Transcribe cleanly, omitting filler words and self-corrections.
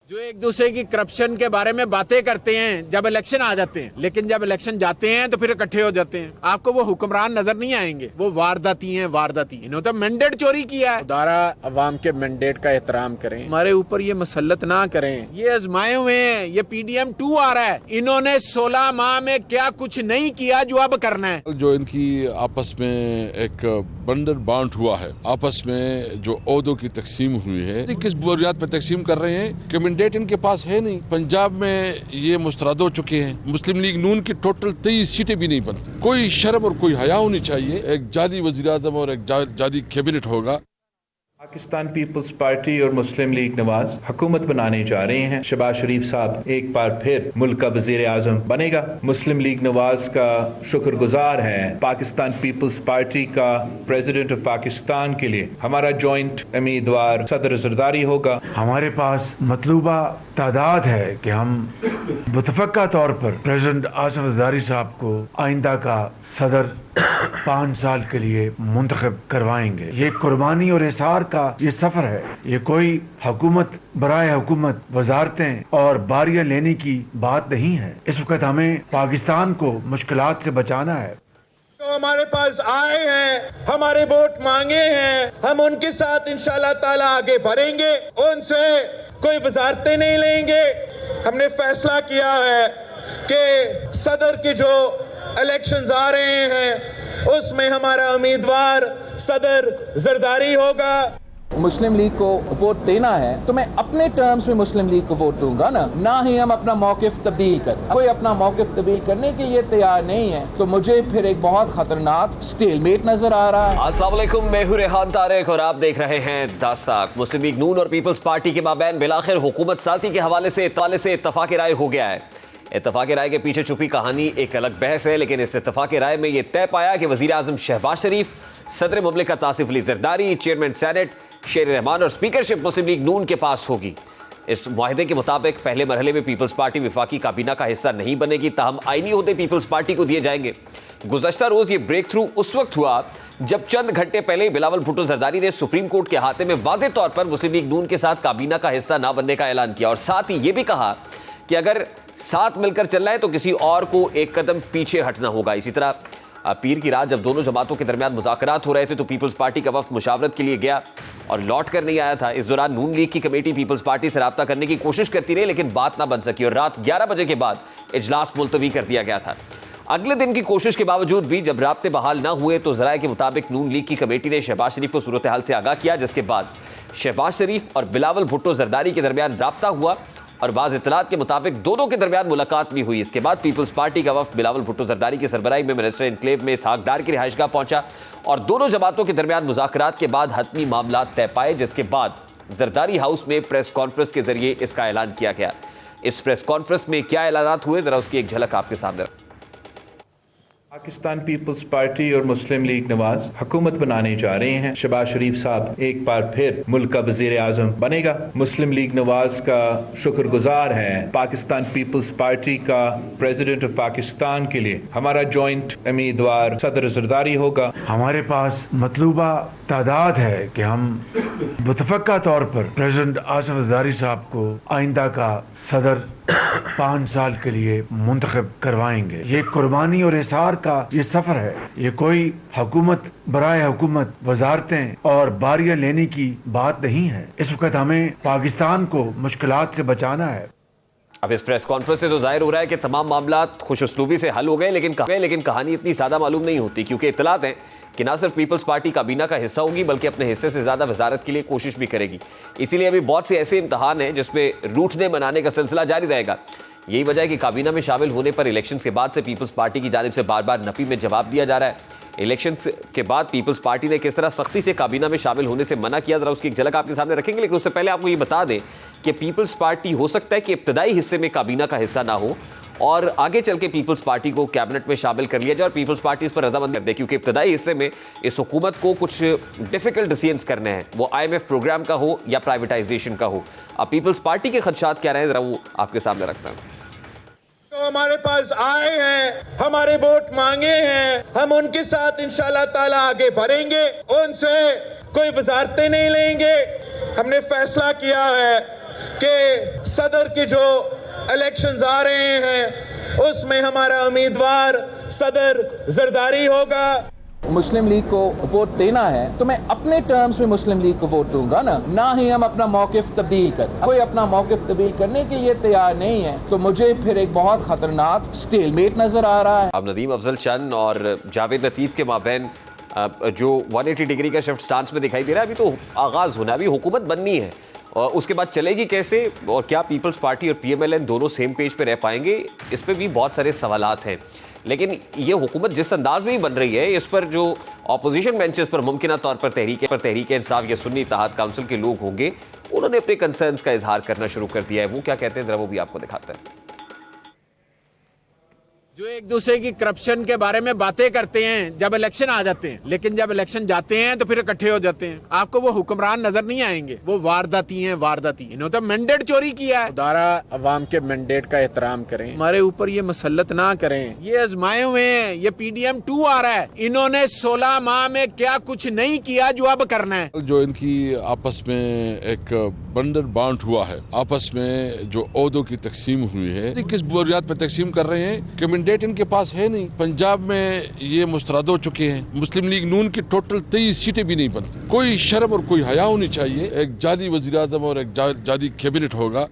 जो एक दूसरे की करप्शन के बारे में बातें करते हैं जब इलेक्शन आ जाते हैं, लेकिन जब इलेक्शन जाते हैं तो फिर इकट्ठे हो जाते हैं। आपको वो हुक्मरान नजर नहीं आएंगे, वो वारदाती हैं वारदाती। इन्होंने तो मैंडेट चोरी किया है। खुदारा अवाम के मैंडेट का एहतराम करें, हमारे ऊपर ये मसलत ना करें। ये आजमाए हुए हैं, ये PDM 2 आ रहा है। इन्होंने 16 माह में क्या कुछ नहीं किया जो अब करना है। जो इनकी आपस में एक बंडर बांट हुआ है, आपस में जो ओहदों की तकसीम हुई है, किस बुनियाद पर तकसीम कर रहे हैं कि मैंडेट इनके पास है नहीं। पंजाब में ये मुस्तरद हो चुके हैं। मुस्लिम लीग नून की टोटल 23 सीटें भी नहीं बनती। कोई शर्म और कोई हया होनी चाहिए। एक जाली वज़ीर आज़म और एक जाली कैबिनेट होगा। पाकिस्तान पीपल्स पार्टी और मुस्लिम लीग नवाज हुकूमत बनाने जा रहे हैं। शहबाज शरीफ साहब एक बार फिर मुल्क का वजीर आजम बनेगा। मुस्लिम लीग नवाज का शुक्रगुजार है। पाकिस्तान पीपल्स पार्टी का प्रेसिडेंट ऑफ पाकिस्तान के लिए हमारा जॉइंट उम्मीदवार सदर जरदारी होगा। हमारे पास मतलूबा तादाद है कि हम मुतफ़क्का तौर पर प्रेसिडेंट आसिफ जरदारी साहब को आइंदा का सदर 5 साल के लिए मुंतखब करवाएंगे। ये कुर्बानी और इसार का ये सफर है। ये कोई हुकूमत बराए हुकूमत वजारतें और बारियां लेने की बात नहीं है। इस वक्त हमें पाकिस्तान को मुश्किलात से बचाना है। तो हमारे पास आए हैं, हमारे वोट मांगे हैं, हम उनके साथ इंशाल्लाह ताला आगे बढ़ेंगे। उनसे कोई वजारतें नहीं लेंगे। हमने फैसला किया है कि सदर की जो इलेक्शंस आ रहे हैं उसमें हमारा उम्मीदवार सदर जरदारी होगा। मुस्लिम लीग को वोट देना है तो मैं अपने टर्म्स में मुस्लिम लीग को वोट दूंगा ना ही हम अपना मौकिफ तब्दील कर। कोई अपना मौकिफ तब्दील करने के लिए तैयार नहीं है तो मुझे फिर एक बहुत खतरनाक स्टेलमेट नजर आ रहा है। अस्सलाम वालेकुम, मैं हूं रेहान तारिक और आप देख रहे हैं दास्ताक। मुस्लिम लीग नून और पीपल्स पार्टी के माबैन बिलाखिर हुकूमत साजी के हवाले से इत्तफाक राय हो गया है। इत्तफाक राय के पीछे छुपी कहानी एक अलग बहस है, लेकिन इस इत्तफाक राय में यह तय पाया कि वजीर आजम शहबाज शरीफ, सदर मुमलिकत आसिफ अली जरदारी, चेयरमैन सेनेट शेर रहमान और स्पीकरशिप मुस्लिम लीग नून के पास होगी। इस मुआहदे के मुताबिक पहले मरहले में पीपल्स पार्टी वफाकी काबीना का हिस्सा नहीं बनेगी, ताहम आईनी ओहदे पीपल्स पार्टी को दिए जाएंगे। गुज़श्ता रोज ये ब्रेक थ्रू उस वक्त हुआ जब चंद घंटे पहले बिलावल भुट्टो जरदारी ने सुप्रीम कोर्ट के अहाते में वाज़ेह तौर पर मुस्लिम लीग नून के साथ काबीना का हिस्सा ना बनने का ऐलान किया और साथ ही ये भी कहा कि अगर साथ मिलकर चलना है तो किसी और को एक कदम पीछे हटना होगा। इसी तरह पीर की रात जब दोनों जमातों के दरमियान मुज़ाकरात हो रहे थे तो पीपल्स पार्टी का वफ्द मुशावरत के लिए गया और लौट कर नहीं आया था। इस दौरान नून लीग की कमेटी पीपल्स पार्टी से राब्ता करने की कोशिश करती रही, लेकिन बात ना बन सकी और रात 11 बजे के बाद इजलास मुलतवी कर दिया गया था। अगले दिन की कोशिश के बावजूद भी जब राब्ते बहाल ना हुए तो ज़राए के मुताबिक नून लीग की कमेटी ने शहबाज शरीफ को सूरत हाल से आगाह किया, जिसके बाद शहबाज शरीफ और बिलावल भुट्टो जरदारी के दरमियान राब्ता हुआ और बाज़ इत्तलात के मुताबिक दोनों के दरमियान मुलाकात भी हुई। इसके बाद पीपल्स पार्टी का वफ्द बिलावल भुट्टो जरदारी की सरबराही में मिनिस्टर इनक्लेव में इसहाक डार की रिहाइशगाह पहुंचा और दोनों जमातों के दरमियान मुज़ाकरात के बाद हतमी मामला तय पाए, जिसके बाद जरदारी हाउस में प्रेस कॉन्फ्रेंस के जरिए इसका ऐलान किया गया। इस प्रेस कॉन्फ्रेंस में क्या ऐलानात हुए, जरा उसकी एक झलक आपके सामने। पाकिस्तान पीपल्स पार्टी और मुस्लिम लीग नवाज हुकूमत बनाने जा रहे हैं। शहबाज शरीफ साहब एक बार फिर मुल्क का वजीर आजम बनेगा। मुस्लिम लीग नवाज का शुक्रगुजार है। पाकिस्तान पीपल्स पार्टी का प्रेसिडेंट ऑफ पाकिस्तान के लिए हमारा जॉइंट उम्मीदवार सदर जरदारी होगा। हमारे पास मतलूबा तादाद है कि हम मुतफ़क्का तौर पर प्रेसिडेंट आसिफ जरदारी साहब को आइंदा का सदर 5 साल के लिए मुंतखब करवाएंगे। ये कुर्बानी और इसार का ये सफर है। ये कोई हुकूमत बराए हुकूमत वजारतें और बारियां लेने की बात नहीं है। इस वक्त हमें पाकिस्तान को मुश्किलात से बचाना है। अब इस प्रेस कॉन्फ्रेंस से तो जाहिर हो रहा है कि तमाम मामला खुश उसलूबी से हल हो गए, लेकिन कहानी इतनी सादा मालूम नहीं होती, क्योंकि इत्तलात हैं कि ना सिर्फ पीपल्स पार्टी काबीना का हिस्सा होगी बल्कि अपने हिस्से से ज़्यादा वजारत के लिए कोशिश भी करेगी। इसीलिए अभी बहुत से ऐसे इम्तहान हैं जिसमें रूठने मनाने का सिलसिला जारी रहेगा। यही वजह है कि काबीना में शामिल होने पर इलेक्शंस के बाद से पीपल्स पार्टी की जानिब से बार बार नफी में जवाब दिया जा रहा है। इलेक्शंस के बाद पीपल्स पार्टी ने किस तरह सख्ती से काबीना में शामिल होने से मना किया, जरा उसकी एक झलक आपके सामने रखेंगे। लेकिन उससे पहले आपको ये बता दें कि पीपल्स पार्टी हो सकता है कि इब्तदाई हिस्से में काबीना का हिस्सा ना हो और आगे चल के पीपल्स पार्टी को कैबिनेट में शामिल कर लिया जाए और पीपल्स पार्टी इस पर रजामंद कर दे, क्योंकि इब्तदाई हिस्से में इस हुकूमत को कुछ डिफिकल्ट डिसीजंस करने हैं, वो IMF प्रोग्राम का हो या प्राइवेटाइजेशन का हो। अब पीपल्स पार्टी के खदशात क्या रहे हैं, जरा वो आपके सामने रखता हूँ। तो हमारे पास आए हैं, हमारे वोट मांगे हैं, हम उनके साथ इंशाल्लाह ताला आगे बढ़ेंगे। उनसे कोई वजारतें नहीं लेंगे। हमने फैसला किया है کہ صدر کی جو الیکشنز آ رہے ہیں اس میں ہمارا امیدوار صدر زرداری ہوگا. مسلم لیگ کو ووٹ دینا ہے تو میں اپنے ٹرمز میں مسلم لیگ کو ووٹ دوں گا نا, نہ ہی ہم اپنا موقف تبدیل کریں. کوئی اپنا موقف تبدیل کرنے کے لیے تیار نہیں ہے تو مجھے پھر ایک بہت خطرناک سٹیل میٹ نظر آ رہا ہے. اب ندیم افضل چند اور جاوید لطیف کے مابین جو 180 ڈگری کا شفٹ سٹانس میں دکھائی دے رہا ہے, ابھی تو آغاز ہونا ہے, ابھی حکومت بننی ہے, اور اس کے بعد چلے گی کیسے, اور کیا پیپلز پارٹی اور پی ایم ایل این دونوں سیم پیج پہ رہ پائیں گے, اس پہ بھی بہت سارے سوالات ہیں. لیکن یہ حکومت جس انداز میں ہی بن رہی ہے, اس پر جو اپوزیشن بینچز پر ممکنہ طور پر تحریک انصاف یا سنی اتحاد کونسل کے لوگ ہوں گے, انہوں نے اپنے کنسرنز کا اظہار کرنا شروع کر دیا ہے. وہ کیا کہتے ہیں ذرا وہ بھی آپ کو دکھاتے ہیں. جو ایک دوسرے کی کرپشن کے بارے میں باتیں کرتے ہیں جب الیکشن آ جاتے ہیں, لیکن جب الیکشن جاتے ہیں تو پھر اکٹھے ہو جاتے ہیں. آپ کو وہ حکمران نظر نہیں آئیں گے, وہ وارداتی ہیں, وارداتی. انہوں نے مینڈیٹ چوری کیا ہے. دارا عوام کے مینڈیٹ کا احترام کریں, ہمارے اوپر یہ مسلط نہ کریں. یہ آزمائے ہوئے ہیں, یہ پی ڈی ایم 2 آ رہا ہے. انہوں نے 16 ماہ میں کیا کچھ نہیں کیا جو اب کرنا ہے. جو ان کی آپس میں ایک بنڈر بانٹ ہوا ہے, آپس میں جو عہدوں کی تقسیم ہوئی ہے, کس بنیاد پر تقسیم کر رہے ہیں کہ مینڈیٹ ان کے پاس ہے نہیں. پنجاب میں یہ مسترد ہو چکے ہیں. مسلم لیگ نون کی ٹوٹل 23 سیٹیں بھی نہیں بنتی. کوئی شرم اور کوئی حیا ہونی چاہیے. ایک جعلی وزیر اعظم اور ایک جعلی کیبنٹ ہوگا.